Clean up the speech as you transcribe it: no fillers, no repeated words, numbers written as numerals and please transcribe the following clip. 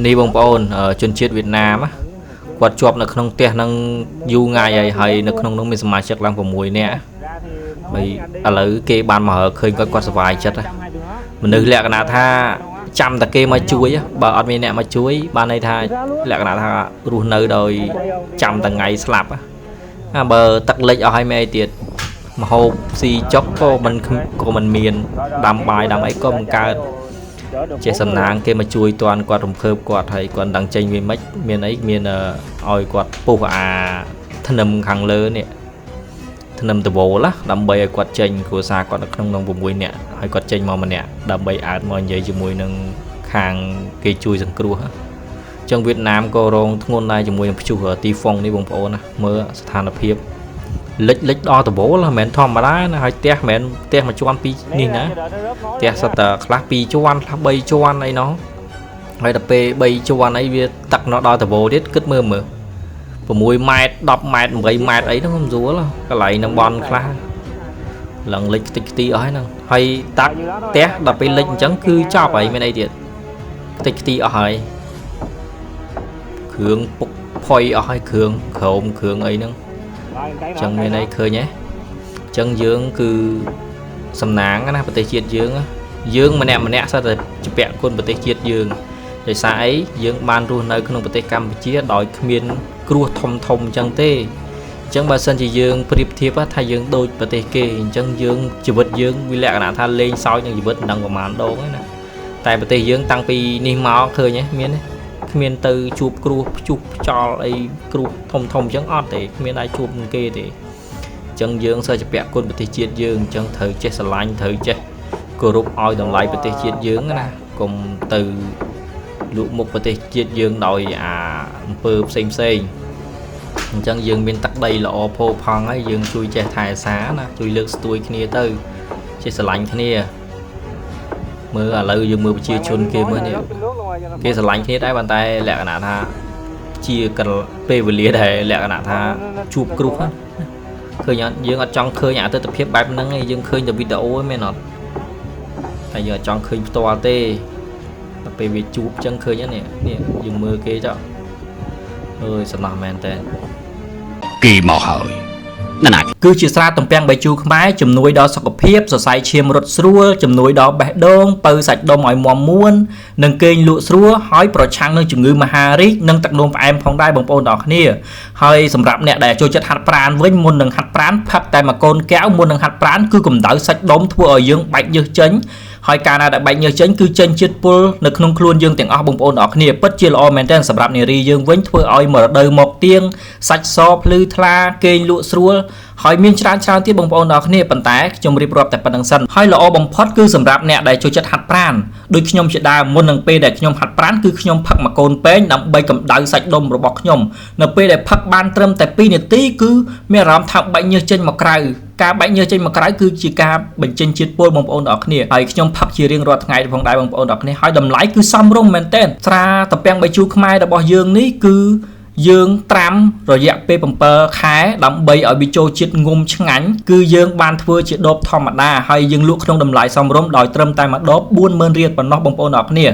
นี่บงปอนจนเชียดเวียดนามกวาดจบในขนมเตี้ยนั่งยูง่ายให้ในขนมน้องมีสมาชิกลังผมมวยเนี่ยไปอะไรเกบานมาเคยก็กวาดสบายจัดมันนึกแหลกนะถ้าจำแต่เกมาช่วยบ่อมีเนี่ยมาช่วยบ้านในไทยแหลกนะถ้ารู้เนยโดยจำแต่ไงสลับเบอร์ตักเล็กเอาให้แม่เตียดมาหกซีจ็อกก็มันเมียนดำใบดำไอ้ก็มันการเจสันนางเกมาช่วยตอนกวาดผมเพิ่มกวาดให้กวาดดังใจมีไม่เมียนไอ้เมียนอ้อยกวาดปูถนนขังเลอเนี่ยถนนตะโบละดำใบกวาดใจกัวซากวาดขนมนองบุ๋มบุยเนี่ยให้กวาดใจมามันเนี่ยดำใบอาดมันใหญ่จมูกนึงคางเกยช่วยสังกลัวจังเวียดนามก็รองทุกคนได้จมูกยังพิจูหัวตีฟงนี่บงโอนะเมื่อสถานเพียบเล็กดอตะโบละเหม็นทอมมาได้นะให้เตะเหม็นเตะมาชวนปีนี่นะเตะสตาร์คลาปีชวนใบชวนไอ้น้องให้ตะเปใบชวนไอ้เวียตักนอดอตะโบเด็ดกึศมือผมมวยไม้ดอกไม้ใบไม้ไอ้น้องมันรัวละก็ไหลน้ำบอลคลาหลังเล็กติดตีอ้อยนั่งให้ตักเตะดับไปเล็กจังคือชอบไอ้ไม่ได้เด็ดติดตีอ้อยเครื่องปุกพอยอ้อยเครื่องโขมเครื่องไอ้นั่งจังในเคยnhé chân dương cứ sầm nángนะประเทศจีนdương mà nè saoแต่จะแปะคนประเทศจีนdương để sao ấy dương ban luôn nơiក្នុងប្រទេសកម្ពុជាដោយគ្មានគ្រោះធំចឹងទេអញ្ចឹងបើសិនជាយើងប្រៀបធៀបថាយើងដូចប្រទេសគេអញ្ចឹងយើងជីវិតយើងវាលក្ខណៈថាលេងសើចនឹងជីវិតនឹងប្រហែលដងហ្នឹងណាតែប្រទេសយើងតាំងពីនេះមកឃើញមានគ្មានទៅជួបគ្រោះព្យុះខ្យល់អីគ្រោះធំអញ្ចឹងអត់ទេគ្មានអាចជួបនឹងគេទេចឹងយើងសើចពាក់គុណប្រទេសជាតិយើងអញ្ចឹងត្រូវចេះស្រឡាញ់ត្រូវចេះគោរពឲ្យតម្លៃប្រទេសជាតិយើងណាកុំទៅលក់មុខប្រទេសជាតិយើងដោយអំពើផ្សេងអញ្ចឹងយើងមានទឹកដីល្អផូរផង់ហើយយើងជួយចេះថែរក្សាណាជួយលើកស្ទួយគ្នាទៅចេះស្រឡាញ់គ្នាមើលឥឡូវយើងមើលប្រជាជនគេមើលនេះគេស្រឡាញ់គ្នាដែរប៉ុន្តែលក្ខណៈថាជាពេលវេលាដែលលក្ខណៈថាជួបគ្រោះឃើញយើងអត់ចង់ឃើញទស្សនវិជ្ជាបែបហ្នឹងឯងយើងឃើញតែវីដេអូឯងមែនអត់តែយើងអត់ចង់ឃើញផ្ទាល់ទេតែពេលវាជួបចឹងឃើញនេះយើងមើលគេចុះអើយសំណោះមែនតើគេមកហើយណាគឺជាស្រាទំពាំងបាយជូរខ្មែរជំនួយដល់សុខភាពសរសៃឈាមរត់ស្រួលជំនួយដល់បេះដូងបើសាច់ដុំឲ្យមាំមួននិងគេងលក់ស្រួលហើយប្រឆាំងនឹងជំងឺមហារីកនិងទឹកនោមផ្អែមផងដែរបងប្អូនទាំងអស់គ្នាហើយសម្រាប់អ្នកដែលចូលចិត្តហាត់ប្រាណវិញមុននឹងហាត់ប្រាណផឹកតែមួយកូនកែវមុននឹងហាត់ប្រាណគឺកម្ដៅសាច់ដុំធ្វើឲ្យយើងបែកញើសចេញហើយការណាដែលបែកញើសចេញគឺចេញជាតិពុលនៅក្នុងខ្លួនយើងទាំងអស់បងប្អូនទាំងអស់គ្នាពិតជាល្អមែនទែនសម្រាប់នារីយើងវិញធ្វើឲ្យមរដូវមកទៀងសាច់សភ្លឺថ្លាគេងលក់ស្រួលហើយមានច្រើនទៀតបងប្អូនទាំងអស់គ្នាប៉ុន្តែខ្ញុំរៀបរាប់តែប៉ុណ្្នឹងសិនហើយល្អបំផុតគឺសម្រាប់អ្នកដែលចូលចិត្តហាត់ប្រាណដូចខ្ញុំជាដើមមុននឹងពេលដែលខ្ញុំហាត់ប្រាណគឺខ្ញុំផឹកមួយកូនពេងដើម្បីកម្ដៅសាច់ដុំរបស់ខ្ញុំនៅពេលដែលផឹកបានត្រឹមតែ2នាទីគឺមានអារម្មណ៍ថាបែកញើសចេញមកក្រៅការបែកញើសចេញមកក្រៅគឺជាការបញ្ចេញជាតិពុលបងប្អូនទាំងអស់គ្នាហើយខ្ញុំផឹកជារៀងរាល់ថ្ងៃផងដែរបងប្អូនទាំងអស់គ្នាហើយតម្លៃគឺសមរម្យមែនទែនស្រាទំពាំងបាយជូរខ្មែររបស់យើងនេះគឺយើងត្រាំរយៈពេល7ខែដើម្បីឲ្យវាចូលជាតិងុំឆ្ងាញ់គឺយើងបានធ្វើជាដបធម្មតាហើយយើងលក់ក្នុងតម្លៃសមរម្យដោយត្រឹមតែមួយដប 40000 រៀលប៉ុណ្ណោះបងប្អូនទាំងអស់គ្នា